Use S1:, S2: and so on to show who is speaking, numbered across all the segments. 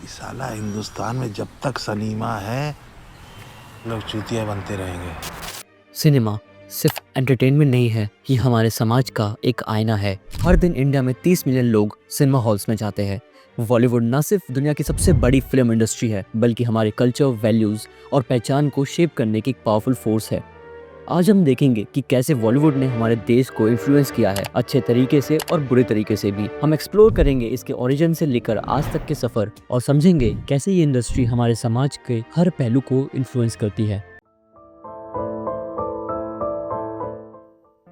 S1: कि साला हिंदुस्तान में जब तक सलीमा है लोग चूतिया बनते रहेंगे।
S2: सिनेमा सिर्फ एंटरटेनमेंट नहीं है, ये हमारे समाज का एक आईना है। हर दिन इंडिया में 30 मिलियन लोग सिनेमा हॉल्स में जाते हैं। बॉलीवुड न सिर्फ दुनिया की सबसे बड़ी फिल्म इंडस्ट्री है, बल्कि हमारे कल्चर, वैल्यूज और पहचान को शेप करने की एक पावरफुल फोर्स है। आज हम देखेंगे कि कैसे बॉलीवुड ने हमारे देश को इन्फ्लुएंस किया है, अच्छे तरीके से और बुरे तरीके से भी। हम एक्सप्लोर करेंगे इसके ओरिजिन से लेकर आज तक के सफर और समझेंगे कैसे ये इंडस्ट्री हमारे समाज के हर पहलू को इन्फ्लुएंस करती है।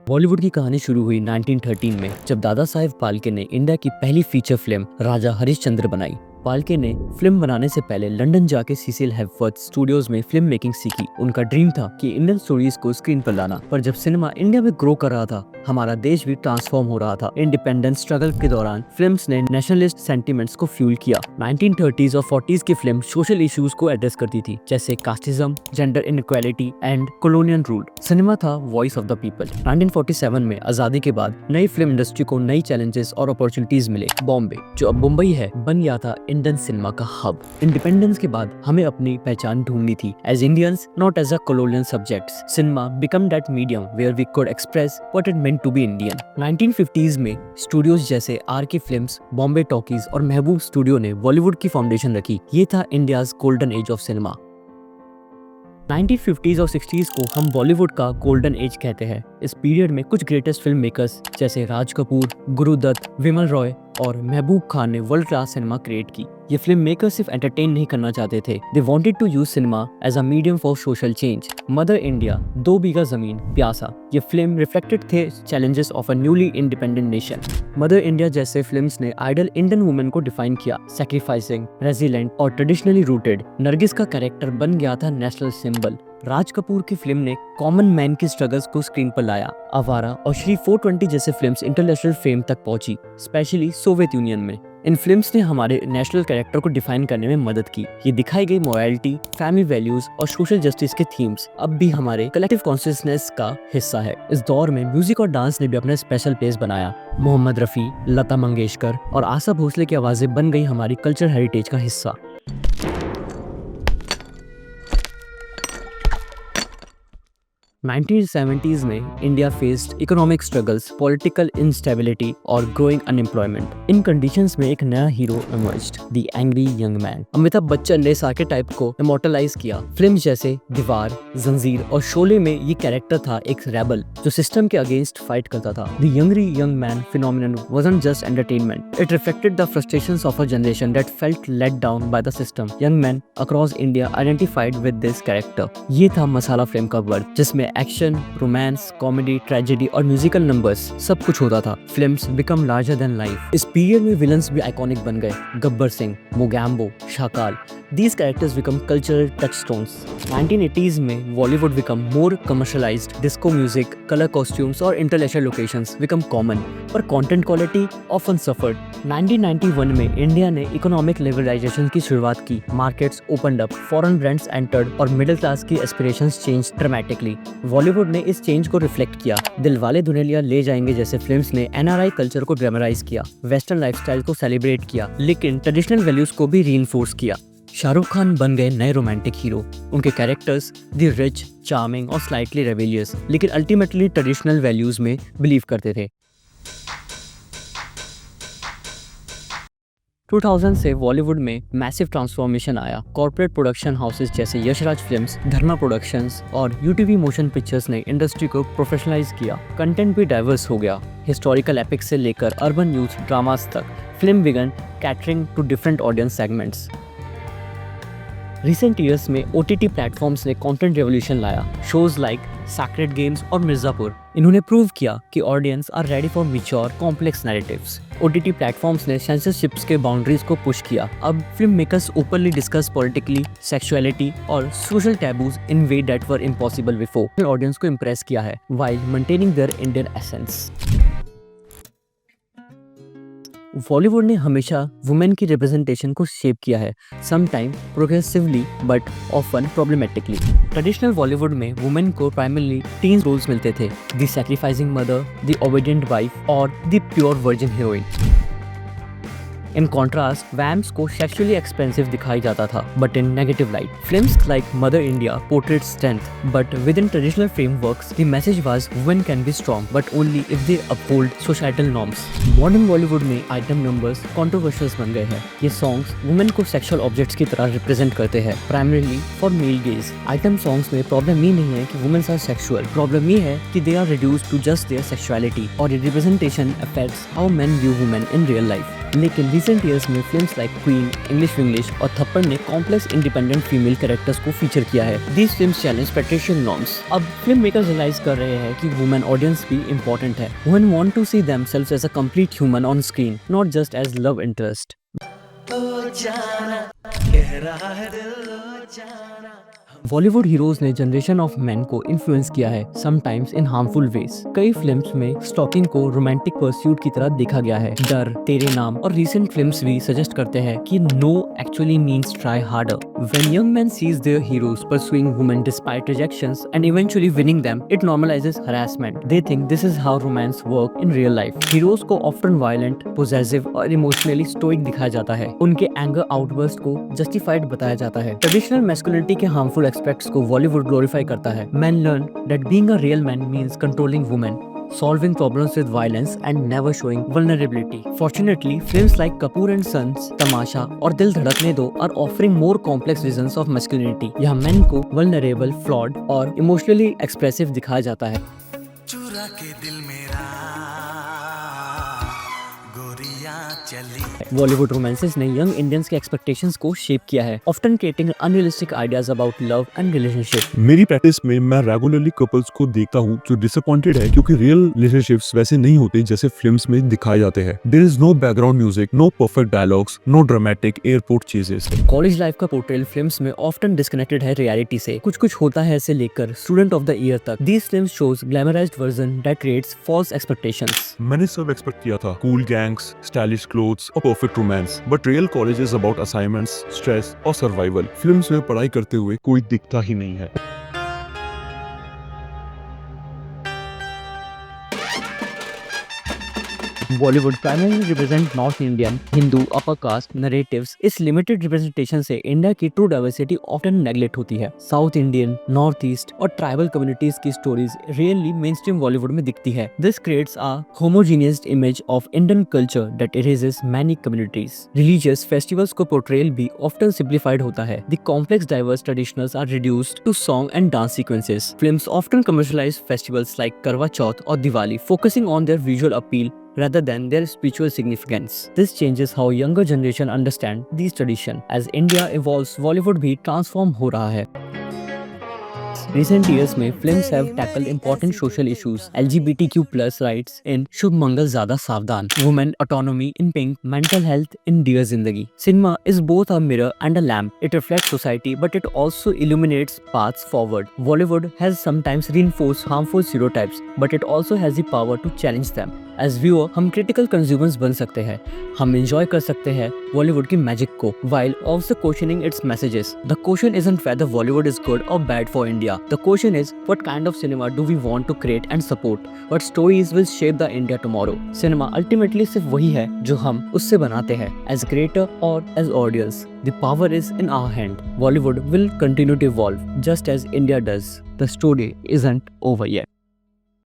S2: बॉलीवुड की कहानी शुरू हुई 1913 में, जब दादा साहेब फाल्के ने इंडिया की पहली फीचर फिल्म राजा हरिश्चंद्र बनाई। फाल्के ने फिल्म बनाने से पहले लंदन जाके सीसीएल हेपवर्थ स्टूडियोज में फिल्म मेकिंग सीखी। उनका ड्रीम था कि इंडियन स्टोरीज को स्क्रीन पर लाना, पर जब सिनेमा इंडिया में ग्रो कर रहा था, हमारा देश भी ट्रांसफॉर्म हो रहा था। इंडिपेंडेंस स्ट्रगल के दौरान फिल्म्स ने नेशनलिस्ट सेंटिमेंट्स को फ्यूल किया। 1930s और 40s की फिल्म सोशल इश्यूज को एड्रेस करती थी, जैसे casteism, gender inequality and colonial rule. Cinema था वॉइस ऑफ द पीपल। 1947 में आजादी के बाद नई फिल्म इंडस्ट्री को नई चैलेंजेस और अपॉर्चुनिटीज मिले। बॉम्बे, जो अब मुंबई है, बन गया था इंडियन सिनेमा का हब। इंडिपेंडेंस के बाद हमें अपनी पहचान ढूंढनी थी as Indians, not as a colonial subjects. Cinema become that medium where we could express what it meant to be Indian. 1950s में स्टूडियोज जैसे आर.के. फिल्म्स, बॉम्बे टॉकीज और महबूब स्टूडियो ने बॉलीवुड की फाउंडेशन रखी। ये था India's golden age of cinema. 1950s और 60s को हम बॉलीवुड का गोल्डन एज कहते हैं। इस पीरियड में कुछ ग्रेटेस्ट फिल्म मेकर्स जैसे राज कपूर, गुरुदत्त, विमल रॉय और महबूब खान ने वर्ल्ड क्लास सिनेमा क्रिएट की। ये फिल्म मेकर्स सिर्फ एंटरटेन नहीं करना चाहते थे, they wanted to use cinema as a medium for social change. Mother India, 2 Bigha Zameen, Pyaasa, ये फिल्म रिफ्लेक्टेड थे challenges of a newly independent nation. Mother India जैसे फिल्म्स ने आइडल इंडियन वुमेन को डिफाइन किया, सैक्रिफाइसिंग, रेजिलेंट और ट्रेडिशनली रूटेड। नरगिस का character बन गया था नेशनल सिंबल। राज कपूर की फिल्म ने कॉमन मैन की स्ट्रगल्स को स्क्रीन पर लाया। आवारा और श्री 420 जैसे फिल्म्स इंटरनेशनल फेम तक पहुंची, स्पेशली सोवियत यूनियन में। इन फिल्म्स ने हमारे नेशनल कैरेक्टर को डिफाइन करने में मदद की। ये दिखाई गई मॉरलिटी, फैमिली वैल्यूज और सोशल जस्टिस के थीम्स अब भी हमारे कलेक्टिव कॉन्शियसनेस का हिस्सा है। इस दौर में म्यूजिक और डांस ने भी अपना स्पेशल प्लेस बनाया। मोहम्मद रफी, लता मंगेशकर और आशा भोसले की आवाजें बन गई हमारी कल्चर हेरिटेज का हिस्सा। 1970s में India faced economic struggles, political instability और ग्रोइंग अनएम्प्लॉयमेंट। इन कंडीशंस में एक नया hero emerged, the angry young man. Amitabh Bachchan ने इस आर्केटाइप को इमॉर्टलाइज किया। फिल्म्स जैसे दीवार, जंजीर और शोले में ये कैरेक्टर था एक रेबल जो सिस्टम के अगेंस्ट फाइट करता था। The angry young man phenomenon wasn't just entertainment, it reflected the frustrations of a generation that felt let down by the system. Young men across India identified with this character. ये था मसाला film का word, जिसमें action, romance, comedy, tragedy और musical numbers सब कुछ होता था। Films become larger than life. इस पीरियड में विलन्स भी आइकॉनिक बन गए। Gabbar Singh, Mogambo, Shakaal, these characters become cultural touchstones. 1980s में Bollywood become more commercialized, disco music, color costumes और international locations become common, पर content quality often suffered. 1991 में इंडिया ने इकोनॉमिक लिबरलाइजेशन की शुरुआत की, markets opened up, foreign brands entered और मिडिल क्लास की एस्पिरेशंस चेंज ड्रामेटिकली। बॉलीवुड ने इस चेंज को रिफ्लेक्ट किया। दिलवाले दुल्हनिया ले जाएंगे जैसे फिल्म्स ने एनआरआई कल्चर को ड्रामेराइज किया, वेस्टर्न लाइफस्टाइल को सेलिब्रेट किया, लेकिन ट्रेडिशनल वैल्यूज को भी रीइंफोर्स किया। शाहरुख खान बन गए नए रोमांटिक हीरो। उनके कैरेक्टर्स द रिच, चार्मिंग और स्लाइटली रेबेलियस, लेकिन अल्टीमेटली ट्रेडिशनल वैल्यूज में बिलीव करते थे। 2000 से बॉलीवुड में मैसिव ट्रांसफॉर्मेशन आया। कॉर्पोरेट प्रोडक्शन हाउसेस जैसे यशराज फिल्म्स, धर्मा प्रोडक्शंस और यूटीवी मोशन पिक्चर्स ने इंडस्ट्री को प्रोफेशनलाइज किया। कंटेंट भी डाइवर्स हो गया। हिस्टोरिकल एपिक से लेकर अर्बन यूथ ड्रामास तक, film began catering to different audience segments. Recent years में ओटीटी प्लेटफॉर्म्स ने कंटेंट रेवोल्यूशन लाया। शोज लाइक सैक्रेड गेम्स और मिर्जापुर, इन्होंने प्रूव किया कि audience are ready for mature complex narratives. OTT platforms ने सेंसरशिप्स के बाउंड्रीज को पुश किया। अब film makers openly discuss politically, sexuality और social taboos in way that were impossible before. Audience को इम्प्रेस किया है while maintaining their Indian essence. Bollywood ने हमेशा वुमेन की रिप्रेजेंटेशन को शेप किया है, sometime progressively but often problematically. Traditional Bollywood में वुमेन को प्राइमरली 3 रोल्स मिलते थे, the sacrificing mother, the obedient wife और the pure virgin heroine. In contrast vamps को सेक्सुअली एक्सपेंसिव दिखाई जाता था, but in negative light. Films like Mother India portrait strength, but within traditional frameworks the message was women can be strong but only if they uphold societal norms. Modern Bollywood में item numbers controversial बन गए हैं. ये songs women को sexual objects की तरह represent करते हैं, primarily for male gaze. Item songs में प्रॉब्लम ये नहीं है कि वुमेन्स आर सेक्सुअल, प्रॉब्लम ये है कि they are reduced to just their sexuality, और ये representation affects how men view women in real life. लेकिन रिसेंट ईयर्स में films like Queen, English Vinglish और थप्पड़ ने कॉम्प्लेक्स इंडिपेंडेंट फीमेल कैरेक्टर्स को फीचर किया है. These films challenge patrician norms. अब फिल्म मेकर्स रियलाइज कर रहे हैं कि वुमेन ऑडियंस भी इंपॉर्टेंट है. Women want to see themselves as a complete human on screen, not just as love interest. Bollywood heroes ने जनरेशन ऑफ मेन को influence किया है, समटाइम्स इन हार्मफुल वेज. कई फिल्म्स में स्टॉकिंग को romantic pursuit की तरह देखा गया है. डर, तेरे नाम और रीसेंट फिल्म्स भी सजेस्ट करते हैं कि no actually means try harder. When young man sees their heroes pursuing women despite rejections and eventually winning them, it normalizes harassment. They think this is how romance work in real life. Heroes को often violent, possessive और emotionally stoic दिखाया जाता है. उनके anger outburst को justified बताया जाता है. ट्रेडिशनल मैस्कुलिनिटी के हार्मफुल एस्पेक्ट्स को बॉलीवुड ग्लोरीफाई करता है. Men learn that being a real man means controlling women, solving problems with violence and never showing vulnerability. Fortunately, films like Kapoor and Sons, Tamasha और दिल धड़कने दो are offering more complex visions of masculinity. यहाँ men को vulnerable, flawed और emotionally expressive दिखाया जाता है. चुरा के दिल मेरा बॉलीवुड रोमांसेस ने यंग इंडियंस के एक्सपेक्टेशंस को शेप किया है, often creating unrealistic ideas about love and relationship.
S3: मेरी प्रैक्टिस में मैं रेगुलरली कपल्स को देखता हूँ जो डिसअपॉइंटेड है क्योंकि रियल रिलेशनशिप्स वैसे नहीं होते जैसे फिल्म्स में दिखाए जाते हैं. There is no background music, no perfect dialogues, no dramatic airport chases.
S2: College life का पोर्ट्रेल फिल्म्स में ऑफ्टन डिस्कनेक्टेड है रियलिटी से. कुछ कुछ होता है से लेकर स्टूडेंट ऑफ द ईयर तक. These films shows glamourised version that creates false expectations.
S3: मैंने सब expect किया था, कूल गैंग्स, स्टाइलिश क्लोथ्स और perfect romance, but real college is about assignments, stress और सर्वाइवल. फिल्म्स में पढ़ाई करते हुए कोई दिखता ही नहीं है.
S2: Bollywood primarily represent North Indian, Hindu, upper caste narratives. इस limited representation से इंडिया की true diversity often neglect होती है. South Indian, North East और tribal communities की stories rarely mainstream Bollywood में दिखती है. This creates a homogeneous image of Indian culture that erases many communities. Religious festivals को portrayal भी often simplified होता है. The complex diverse traditions are reduced to song and dance sequences. Films often commercialize festivals like Karwa Chauth or Diwali, focusing on their visual appeal rather than their spiritual significance. This changes how younger generation understand these traditions. As India evolves, Bollywood भी transform हो रहा है. Recent years में films have tackled important social issues. LGBTQ+ rights in शुभ मंगल ज़्यादा सावधान, women autonomy in Pink, mental health in Dear Zindagi. Cinema is both a mirror and a lamp. It reflects society, but it also illuminates paths forward. Bollywood has sometimes reinforced harmful stereotypes, but it also has the power to challenge them. As viewer, हम critical consumers बन सकते हैं. हम enjoy कर सकते हैं Bollywood की magic को, while also questioning its messages. The question isn't whether Bollywood is good or bad for India. The question is, what kind of cinema do we want to create and support? What stories will shape the India tomorrow? Cinema ultimately सिर्फ वही है जो हम उससे बनाते हैं, as creator or as audience. The power is in our hand. Bollywood will continue to evolve just as India does. The story isn't over yet.